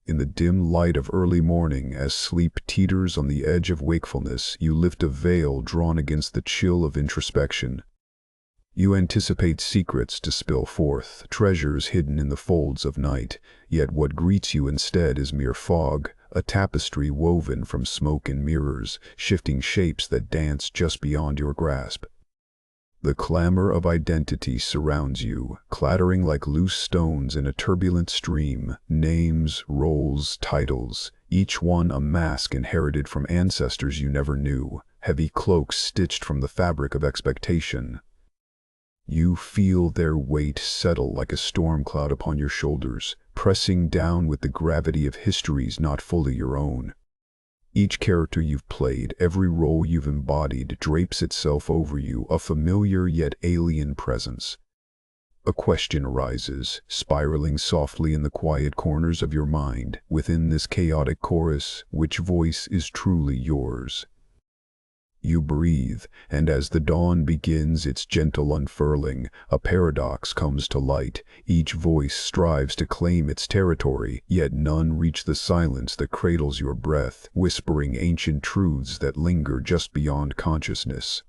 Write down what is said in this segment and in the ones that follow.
In the dim light of early morning, as sleep teeters on the edge of wakefulness, you lift a veil drawn against the chill of introspection. You anticipate secrets to spill forth, treasures hidden in the folds of night, yet what greets you instead is mere fog, a tapestry woven from smoke and mirrors, shifting shapes that dance just beyond your grasp. The clamor of identity surrounds you, clattering like loose stones in a turbulent stream, names, roles, titles, each one a mask inherited from ancestors you never knew, heavy cloaks stitched from the fabric of expectation. You feel their weight settle like a storm cloud upon your shoulders, pressing down with the gravity of histories not fully your own. Each character you've played, every role you've embodied, drapes itself over you, a familiar yet alien presence. A question arises, spiraling softly in the quiet corners of your mind. Within this chaotic chorus, which voice is truly yours? You breathe, and as the dawn begins its gentle unfurling, a paradox comes to light. Each voice strives to claim its territory, yet none reach the silence that cradles your breath, whispering ancient truths that linger just beyond consciousness.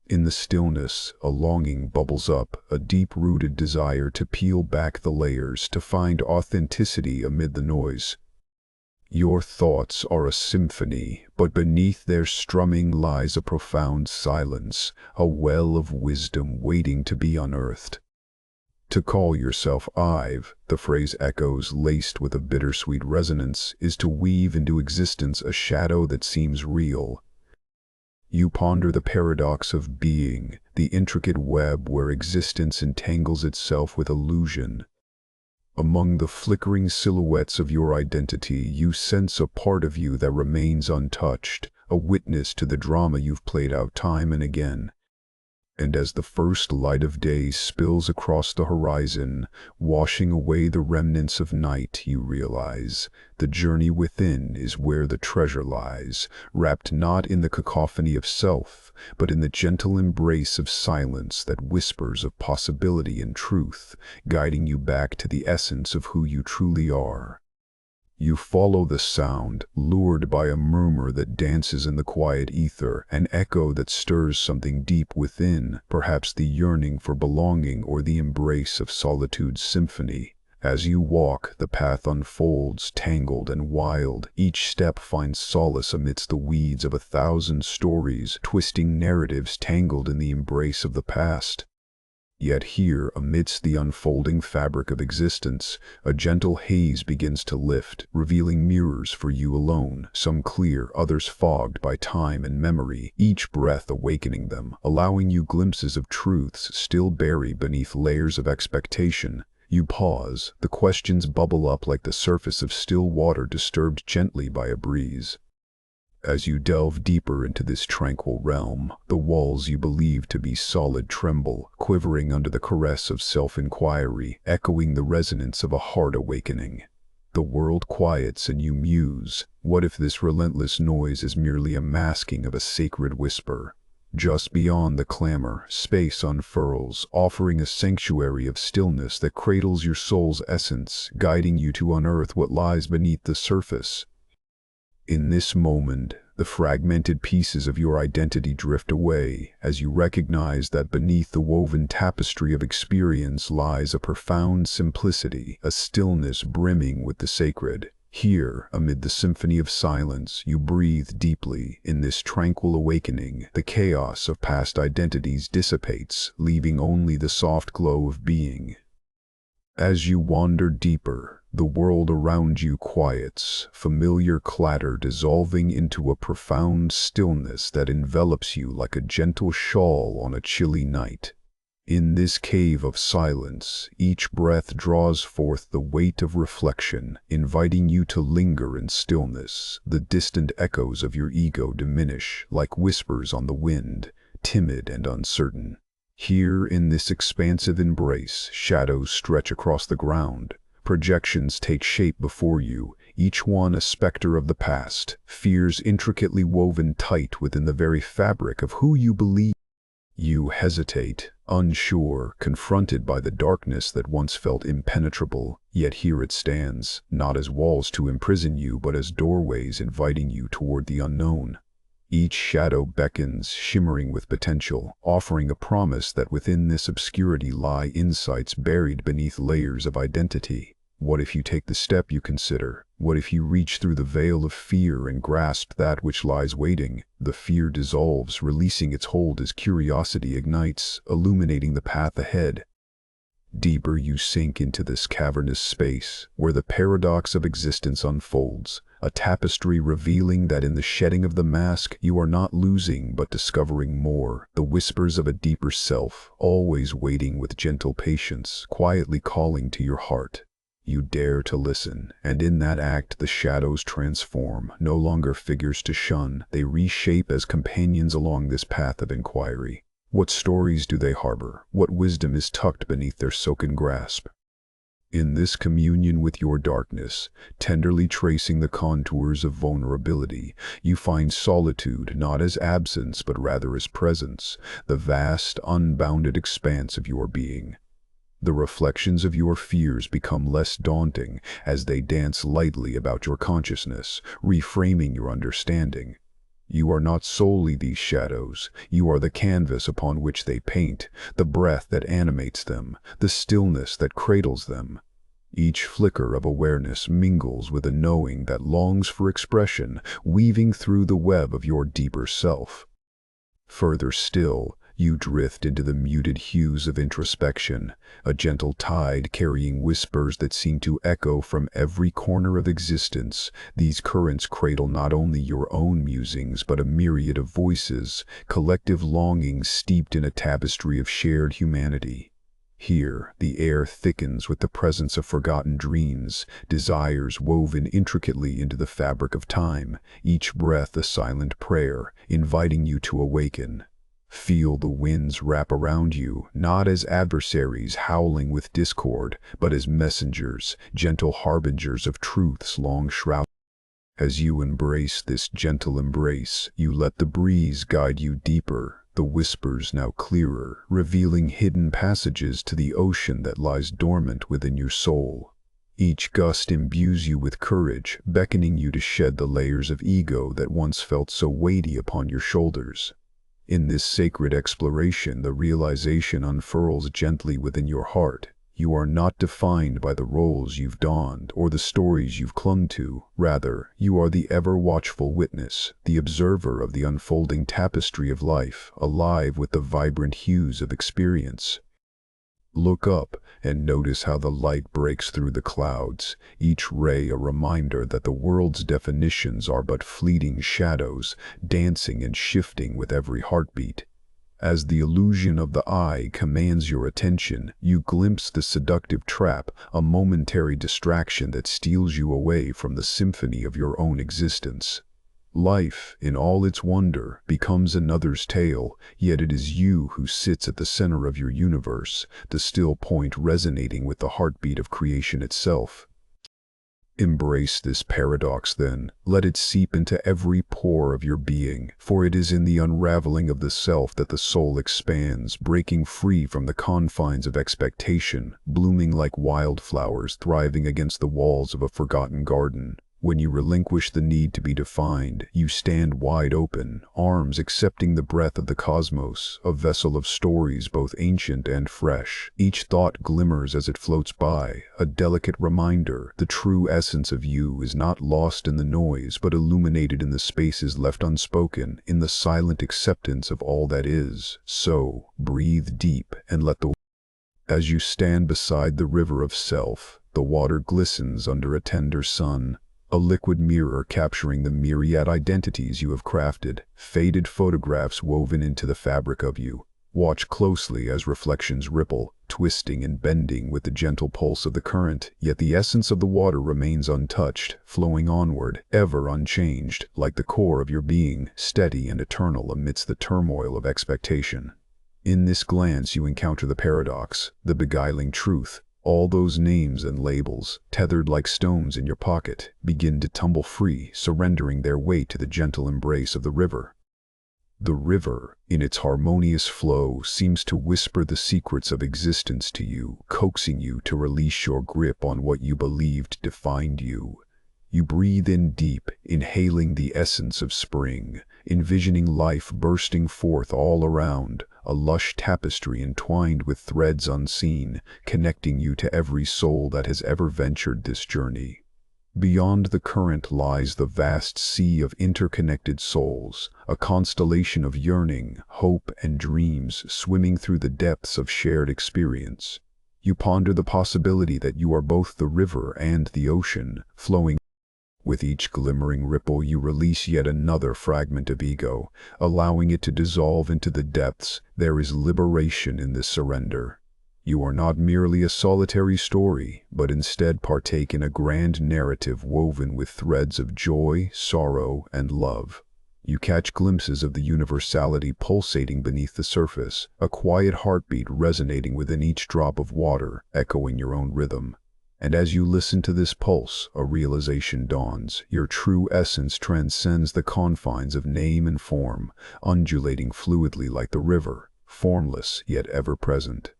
In the stillness, a longing bubbles up, a deep-rooted desire to peel back the layers, to find authenticity amid the noise. Your thoughts are a symphony, but beneath their strumming lies a profound silence, a well of wisdom waiting to be unearthed. To call yourself I've, the phrase echoes laced with a bittersweet resonance, is to weave into existence a shadow that seems real. You ponder the paradox of being, the intricate web where existence entangles itself with illusion. Among the flickering silhouettes of your identity, you sense a part of you that remains untouched, a witness to the drama you've played out time and again. And as the first light of day spills across the horizon, washing away the remnants of night, you realize the journey within is where the treasure lies, wrapped not in the cacophony of self, but in the gentle embrace of silence that whispers of possibility and truth, guiding you back to the essence of who you truly are. You follow the sound, lured by a murmur that dances in the quiet ether, an echo that stirs something deep within, perhaps the yearning for belonging or the embrace of solitude's symphony. As you walk, the path unfolds, tangled and wild. Each step finds solace amidst the weeds of 1,000 stories, twisting narratives tangled in the embrace of the past. Yet here, amidst the unfolding fabric of existence, a gentle haze begins to lift, revealing mirrors for you alone, some clear, others fogged by time and memory, each breath awakening them, allowing you glimpses of truths still buried beneath layers of expectation. You pause, the questions bubble up like the surface of still water disturbed gently by a breeze. As you delve deeper into this tranquil realm, the walls you believe to be solid tremble, quivering under the caress of self-inquiry, echoing the resonance of a heart awakening. The world quiets and you muse, what if this relentless noise is merely a masking of a sacred whisper? Just beyond the clamor, space unfurls, offering a sanctuary of stillness that cradles your soul's essence, guiding you to unearth what lies beneath the surface. In this moment, the fragmented pieces of your identity drift away, as you recognize that beneath the woven tapestry of experience lies a profound simplicity, a stillness brimming with the sacred. Here, amid the symphony of silence, you breathe deeply. In this tranquil awakening, the chaos of past identities dissipates, leaving only the soft glow of being. As you wander deeper, the world around you quiets, familiar clatter dissolving into a profound stillness that envelops you like a gentle shawl on a chilly night. In this cave of silence, each breath draws forth the weight of reflection, inviting you to linger in stillness. The distant echoes of your ego diminish, like whispers on the wind, timid and uncertain. Here, in this expansive embrace, shadows stretch across the ground. Projections take shape before you, each one a specter of the past, fears intricately woven tight within the very fabric of who you believe. You hesitate, unsure, confronted by the darkness that once felt impenetrable, yet here it stands, not as walls to imprison you but as doorways inviting you toward the unknown. Each shadow beckons, shimmering with potential, offering a promise that within this obscurity lie insights buried beneath layers of identity. What if you take the step you consider? What if you reach through the veil of fear and grasp that which lies waiting? The fear dissolves, releasing its hold as curiosity ignites, illuminating the path ahead. Deeper you sink into this cavernous space, where the paradox of existence unfolds, a tapestry revealing that in the shedding of the mask you are not losing but discovering more, the whispers of a deeper self, always waiting with gentle patience, quietly calling to your heart. You dare to listen, and in that act the shadows transform, no longer figures to shun, they reshape as companions along this path of inquiry. What stories do they harbor? What wisdom is tucked beneath their silken grasp? In this communion with your darkness, tenderly tracing the contours of vulnerability, you find solitude not as absence but rather as presence, the vast, unbounded expanse of your being. The reflections of your fears become less daunting as they dance lightly about your consciousness, reframing your understanding. You are not solely these shadows, you are the canvas upon which they paint, the breath that animates them, the stillness that cradles them. Each flicker of awareness mingles with a knowing that longs for expression, weaving through the web of your deeper self. Further still, you drift into the muted hues of introspection, a gentle tide carrying whispers that seem to echo from every corner of existence. These currents cradle not only your own musings but a myriad of voices, collective longings steeped in a tapestry of shared humanity. Here, the air thickens with the presence of forgotten dreams, desires woven intricately into the fabric of time, each breath a silent prayer, inviting you to awaken. Feel the winds wrap around you, not as adversaries howling with discord, but as messengers, gentle harbingers of truths long shrouded. As you embrace this gentle embrace, you let the breeze guide you deeper, the whispers now clearer, revealing hidden passages to the ocean that lies dormant within your soul. Each gust imbues you with courage, beckoning you to shed the layers of ego that once felt so weighty upon your shoulders. In this sacred exploration, the realization unfurls gently within your heart. You are not defined by the roles you've donned or the stories you've clung to. Rather, you are the ever-watchful witness, the observer of the unfolding tapestry of life, alive with the vibrant hues of experience. Look up and notice how the light breaks through the clouds, each ray a reminder that the world's definitions are but fleeting shadows, dancing and shifting with every heartbeat. As the illusion of the eye commands your attention, you glimpse the seductive trap, a momentary distraction that steals you away from the symphony of your own existence. Life, in all its wonder, becomes another's tale, yet it is you who sits at the center of your universe, the still point resonating with the heartbeat of creation itself. Embrace this paradox then, let it seep into every pore of your being, for it is in the unraveling of the self that the soul expands, breaking free from the confines of expectation, blooming like wildflowers thriving against the walls of a forgotten garden. When you relinquish the need to be defined, you stand wide open, arms accepting the breath of the cosmos, a vessel of stories both ancient and fresh. Each thought glimmers as it floats by, a delicate reminder the true essence of you is not lost in the noise but illuminated in the spaces left unspoken, in the silent acceptance of all that is. So, breathe deep and let the As you stand beside the river of self, the water glistens under a tender sun, a liquid mirror capturing the myriad identities you have crafted, faded photographs woven into the fabric of you. Watch closely as reflections ripple, twisting and bending with the gentle pulse of the current, yet the essence of the water remains untouched, flowing onward, ever unchanged, like the core of your being, steady and eternal amidst the turmoil of expectation. In this glance you encounter the paradox, the beguiling truth. All those names and labels, tethered like stones in your pocket, begin to tumble free, surrendering their weight to the gentle embrace of the river. The river, in its harmonious flow, seems to whisper the secrets of existence to you, coaxing you to release your grip on what you believed defined you. You breathe in deep, inhaling the essence of spring, envisioning life bursting forth all around, a lush tapestry entwined with threads unseen, connecting you to every soul that has ever ventured this journey. Beyond the current lies the vast sea of interconnected souls, a constellation of yearning, hope, and dreams swimming through the depths of shared experience. You ponder the possibility that you are both the river and the ocean, flowing. With each glimmering ripple, you release yet another fragment of ego, allowing it to dissolve into the depths. There is liberation in this surrender. You are not merely a solitary story, but instead partake in a grand narrative woven with threads of joy, sorrow, and love. You catch glimpses of the universality pulsating beneath the surface, a quiet heartbeat resonating within each drop of water, echoing your own rhythm. And as you listen to this pulse, a realization dawns. Your true essence transcends the confines of name and form, undulating fluidly like the river, formless yet ever-present.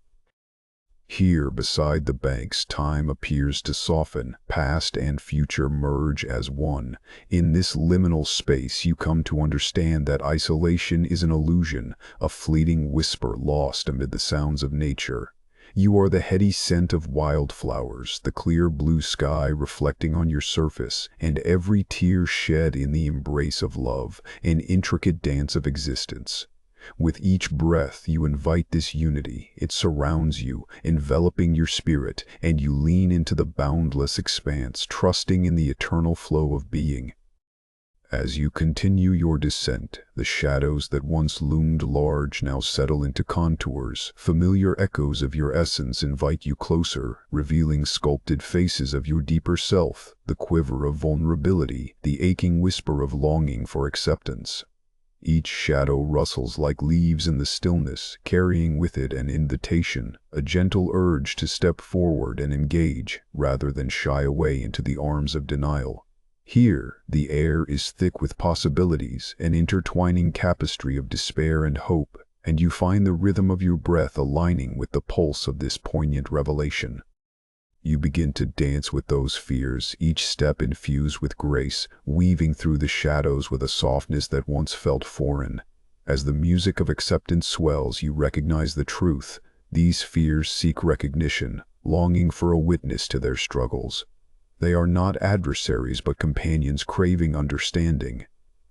Here, beside the banks, time appears to soften, past and future merge as one. In this liminal space, you come to understand that isolation is an illusion, a fleeting whisper lost amid the sounds of nature. You are the heady scent of wildflowers, the clear blue sky reflecting on your surface, and every tear shed in the embrace of love, an intricate dance of existence. With each breath you invite this unity. It surrounds you, enveloping your spirit, and you lean into the boundless expanse, trusting in the eternal flow of being. As you continue your descent, the shadows that once loomed large now settle into contours. Familiar echoes of your essence invite you closer, revealing sculpted faces of your deeper self, the quiver of vulnerability, the aching whisper of longing for acceptance. Each shadow rustles like leaves in the stillness, carrying with it an invitation, a gentle urge to step forward and engage, rather than shy away into the arms of denial. Here, the air is thick with possibilities, an intertwining tapestry of despair and hope, and you find the rhythm of your breath aligning with the pulse of this poignant revelation. You begin to dance with those fears, each step infused with grace, weaving through the shadows with a softness that once felt foreign. As the music of acceptance swells, you recognize the truth. These fears seek recognition, longing for a witness to their struggles. They are not adversaries but companions craving understanding.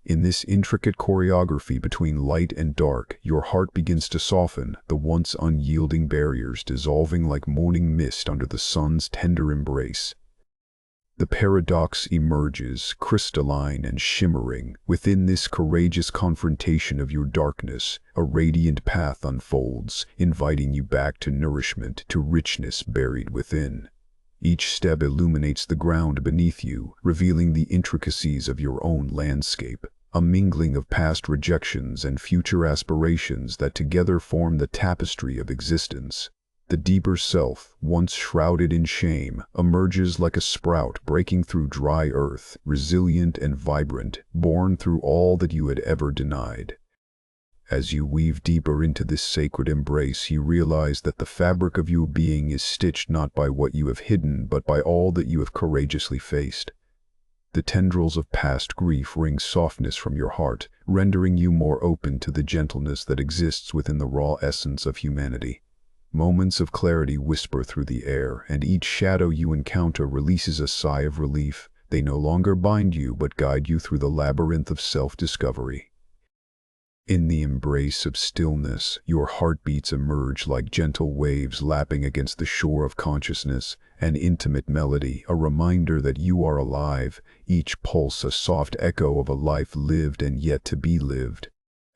In this intricate choreography between light and dark, your heart begins to soften, the once unyielding barriers dissolving like morning mist under the sun's tender embrace. The paradox emerges, crystalline and shimmering. Within this courageous confrontation of your darkness, a radiant path unfolds, inviting you back to nourishment, to richness buried within. Each step illuminates the ground beneath you, revealing the intricacies of your own landscape, a mingling of past rejections and future aspirations that together form the tapestry of existence. The deeper self, once shrouded in shame, emerges like a sprout breaking through dry earth, resilient and vibrant, born through all that you had ever denied. As you weave deeper into this sacred embrace, you realize that the fabric of your being is stitched not by what you have hidden, but by all that you have courageously faced. The tendrils of past grief wring softness from your heart, rendering you more open to the gentleness that exists within the raw essence of humanity. Moments of clarity whisper through the air, and each shadow you encounter releases a sigh of relief. They no longer bind you, but guide you through the labyrinth of self-discovery. In the embrace of stillness, your heartbeats emerge like gentle waves lapping against the shore of consciousness, an intimate melody, a reminder that you are alive, each pulse a soft echo of a life lived and yet to be lived.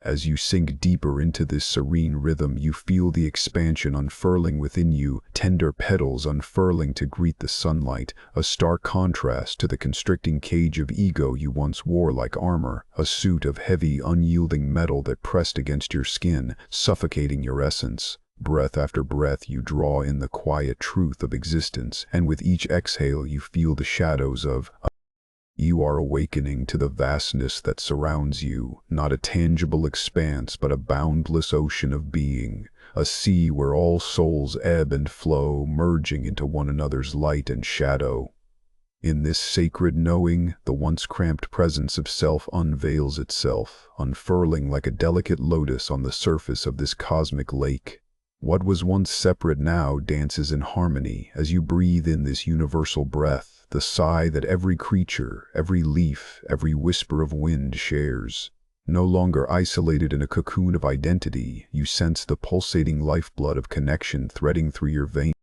As you sink deeper into this serene rhythm, you feel the expansion unfurling within you, tender petals unfurling to greet the sunlight, a stark contrast to the constricting cage of ego you once wore like armor, a suit of heavy, unyielding metal that pressed against your skin, suffocating your essence. Breath after breath you draw in the quiet truth of existence, and with each exhale you feel the shadows of You are awakening to the vastness that surrounds you, not a tangible expanse but a boundless ocean of being, a sea where all souls ebb and flow, merging into one another's light and shadow. In this sacred knowing, the once cramped presence of self unveils itself, unfurling like a delicate lotus on the surface of this cosmic lake. What was once separate now dances in harmony as you breathe in this universal breath, the sigh that every creature, every leaf, every whisper of wind shares. No longer isolated in a cocoon of identity, you sense the pulsating lifeblood of connection threading through your veins.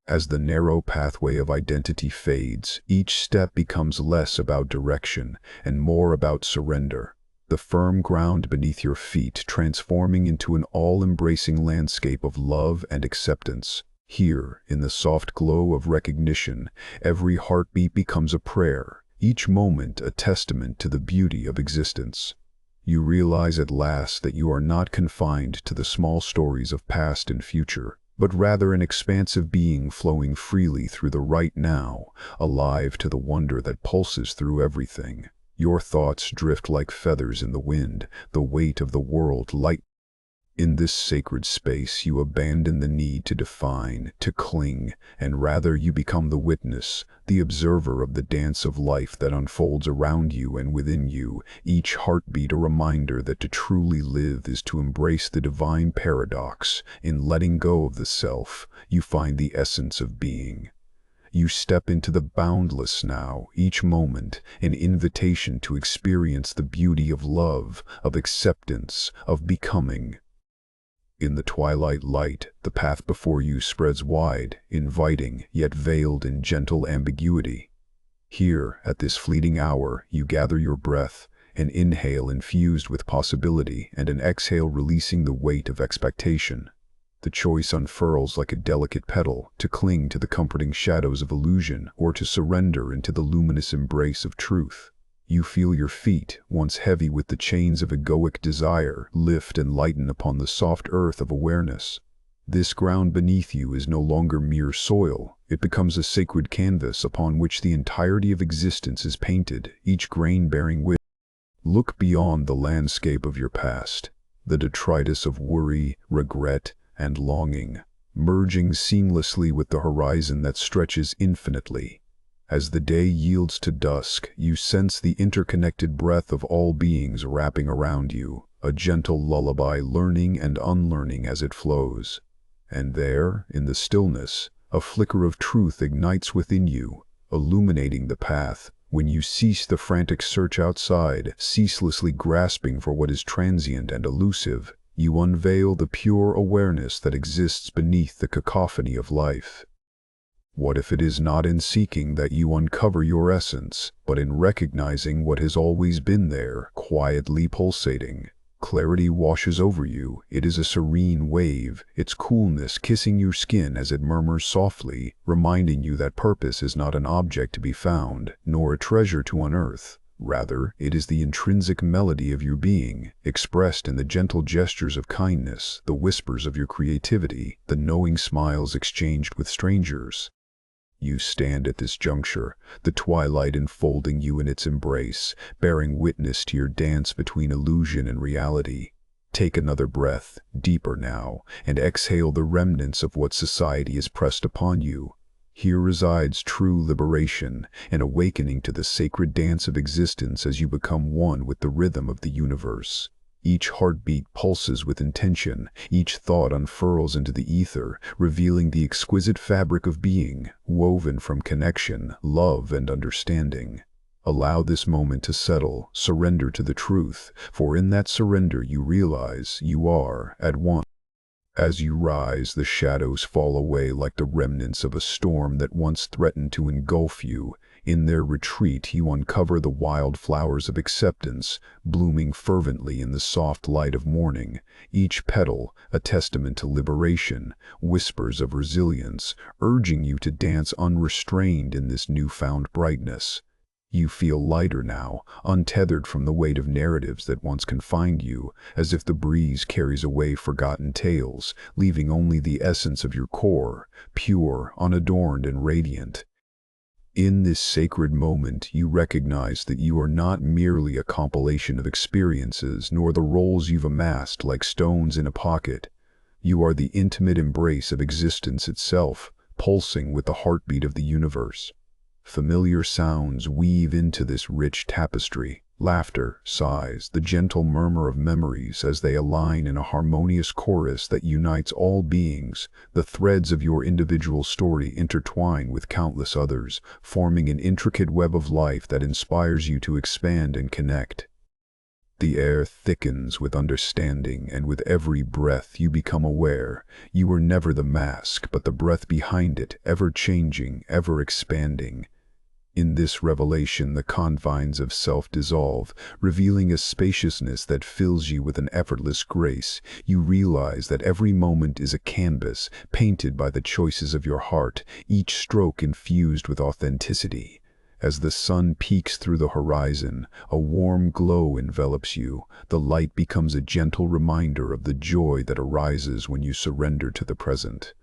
As the narrow pathway of identity fades, each step becomes less about direction and more about surrender. The firm ground beneath your feet transforming into an all-embracing landscape of love and acceptance. Here, in the soft glow of recognition, every heartbeat becomes a prayer, each moment a testament to the beauty of existence. You realize at last that you are not confined to the small stories of past and future, but rather an expansive being flowing freely through the right now, alive to the wonder that pulses through everything. Your thoughts drift like feathers in the wind, the weight of the world light. In this sacred space you abandon the need to define, to cling, and rather you become the witness, the observer of the dance of life that unfolds around you and within you, each heartbeat a reminder that to truly live is to embrace the divine paradox. In letting go of the self, you find the essence of being. You step into the boundless now, each moment an invitation to experience the beauty of love, of acceptance, of becoming. In the twilight light, the path before you spreads wide, inviting, yet veiled in gentle ambiguity. Here, at this fleeting hour, you gather your breath, an inhale infused with possibility and an exhale releasing the weight of expectation. The choice unfurls like a delicate petal, to cling to the comforting shadows of illusion or to surrender into the luminous embrace of truth. You feel your feet, once heavy with the chains of egoic desire, lift and lighten upon the soft earth of awareness. This ground beneath you is no longer mere soil, it becomes a sacred canvas upon which the entirety of existence is painted, each grain bearing witness. Look beyond the landscape of your past, the detritus of worry, regret, and longing, merging seamlessly with the horizon that stretches infinitely. As the day yields to dusk, you sense the interconnected breath of all beings wrapping around you, a gentle lullaby learning and unlearning as it flows. And there, in the stillness, a flicker of truth ignites within you, illuminating the path. When you cease the frantic search outside, ceaselessly grasping for what is transient and elusive, you unveil the pure awareness that exists beneath the cacophony of life. What if it is not in seeking that you uncover your essence, but in recognizing what has always been there, quietly pulsating? Clarity washes over you. It is a serene wave, its coolness kissing your skin as it murmurs softly, reminding you that purpose is not an object to be found, nor a treasure to unearth. Rather, it is the intrinsic melody of your being, expressed in the gentle gestures of kindness, the whispers of your creativity, the knowing smiles exchanged with strangers. You stand at this juncture, the twilight enfolding you in its embrace, bearing witness to your dance between illusion and reality. Take another breath, deeper now, and exhale the remnants of what society has pressed upon you. Here resides true liberation, an awakening to the sacred dance of existence as you become one with the rhythm of the universe. Each heartbeat pulses with intention, each thought unfurls into the ether, revealing the exquisite fabric of being, woven from connection, love, and understanding. Allow this moment to settle, surrender to the truth, for in that surrender you realize you are at one. As you rise, the shadows fall away like the remnants of a storm that once threatened to engulf you. In their retreat, you uncover the wild flowers of acceptance, blooming fervently in the soft light of morning. Each petal, a testament to liberation, whispers of resilience, urging you to dance unrestrained in this newfound brightness. You feel lighter now, untethered from the weight of narratives that once confined you, as if the breeze carries away forgotten tales, leaving only the essence of your core, pure, unadorned, and radiant. In this sacred moment, you recognize that you are not merely a compilation of experiences, nor the roles you've amassed like stones in a pocket. You are the intimate embrace of existence itself, pulsing with the heartbeat of the universe. Familiar sounds weave into this rich tapestry. Laughter, sighs, the gentle murmur of memories as they align in a harmonious chorus that unites all beings. The threads of your individual story intertwine with countless others, forming an intricate web of life that inspires you to expand and connect. The air thickens with understanding, and with every breath you become aware you are never the mask, but the breath behind it, ever changing, ever expanding. In this revelation, the confines of self dissolve, revealing a spaciousness that fills you with an effortless grace. You realize that every moment is a canvas, painted by the choices of your heart, each stroke infused with authenticity. As the sun peeks through the horizon, a warm glow envelops you. The light becomes a gentle reminder of the joy that arises when you surrender to the present.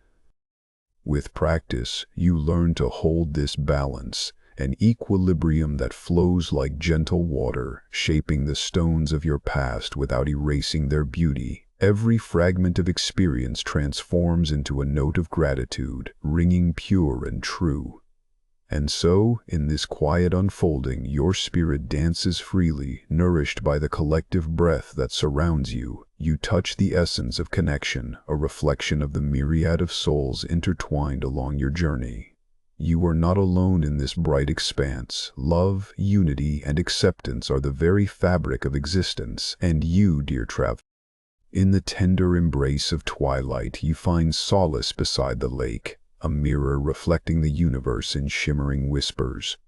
With practice, you learn to hold this balance, an equilibrium that flows like gentle water, shaping the stones of your past without erasing their beauty. Every fragment of experience transforms into a note of gratitude, ringing pure and true. And so, in this quiet unfolding, your spirit dances freely, nourished by the collective breath that surrounds you. You touch the essence of connection, a reflection of the myriad of souls intertwined along your journey. You are not alone in this bright expanse. Love, unity, and acceptance are the very fabric of existence. And you, dear traveler, in the tender embrace of twilight, you find solace beside the lake, a mirror reflecting the universe in shimmering whispers.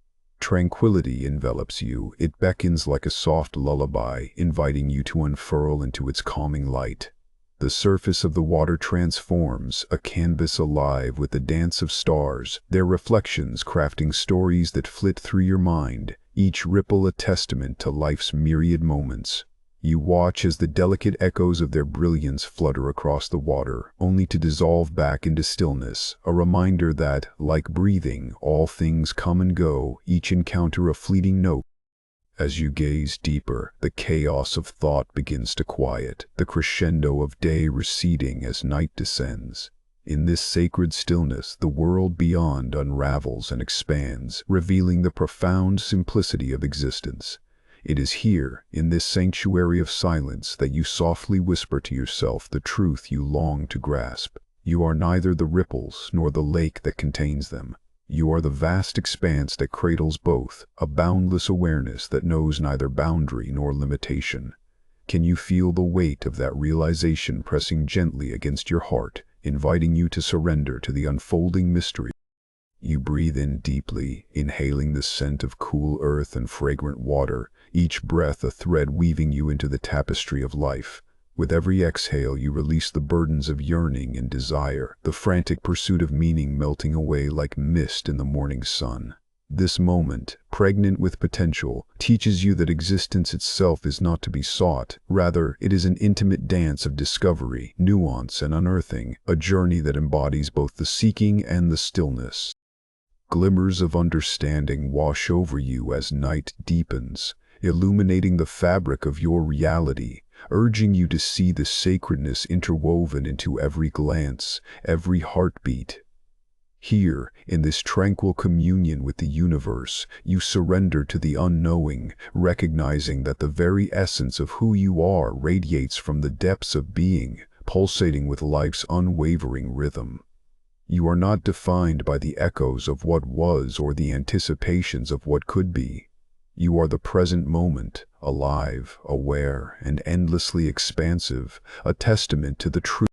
Tranquility envelops you. It beckons like a soft lullaby, inviting you to unfurl into its calming light. The surface of the water transforms, a canvas alive with the dance of stars, their reflections crafting stories that flit through your mind, each ripple a testament to life's myriad moments. You watch as the delicate echoes of their brilliance flutter across the water, only to dissolve back into stillness, a reminder that, like breathing, all things come and go, each encounter a fleeting note. As you gaze deeper, the chaos of thought begins to quiet, the crescendo of day receding as night descends. In this sacred stillness, the world beyond unravels and expands, revealing the profound simplicity of existence. It is here, in this sanctuary of silence, that you softly whisper to yourself the truth you long to grasp. You are neither the ripples nor the lake that contains them. You are the vast expanse that cradles both, a boundless awareness that knows neither boundary nor limitation. Can you feel the weight of that realization pressing gently against your heart, inviting you to surrender to the unfolding mystery? You breathe in deeply, inhaling the scent of cool earth and fragrant water, each breath a thread weaving you into the tapestry of life. With every exhale, you release the burdens of yearning and desire, the frantic pursuit of meaning melting away like mist in the morning sun. This moment, pregnant with potential, teaches you that existence itself is not to be sought. Rather, it is an intimate dance of discovery, nuance, and unearthing, a journey that embodies both the seeking and the stillness. Glimmers of understanding wash over you as night deepens, illuminating the fabric of your reality, urging you to see the sacredness interwoven into every glance, every heartbeat. Here, in this tranquil communion with the universe, you surrender to the unknowing, recognizing that the very essence of who you are radiates from the depths of being, pulsating with life's unwavering rhythm. You are not defined by the echoes of what was or the anticipations of what could be. You are the present moment, alive, aware, and endlessly expansive, a testament to the truth